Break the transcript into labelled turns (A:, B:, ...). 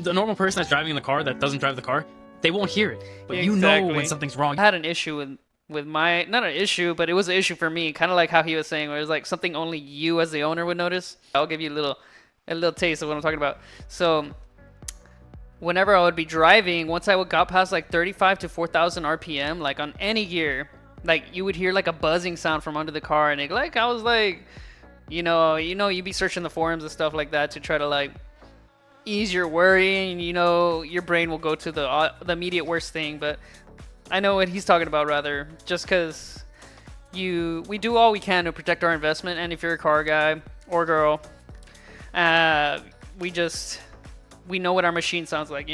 A: The normal person that's driving in the car that doesn't drive the car, they won't hear it. But you know
B: Exactly.
A: when something's wrong.
B: I had an issue with my, not an issue, but it was an issue for me, kind of like how he was saying, where it's like something only you as the owner would notice. I'll give you a little taste of what I'm talking about. So whenever I would be driving, once I got past like 35 to 4,000 RPM, like on any gear, like you would hear like a buzzing sound from under the car, and I was like, you'd be searching the forums and stuff like that to try to like ease your worry, and your brain will go to the immediate worst thing. But I know what he's talking about, rather, just because we do all we can to protect our investment, and if you're a car guy or girl, we know what our machine sounds like,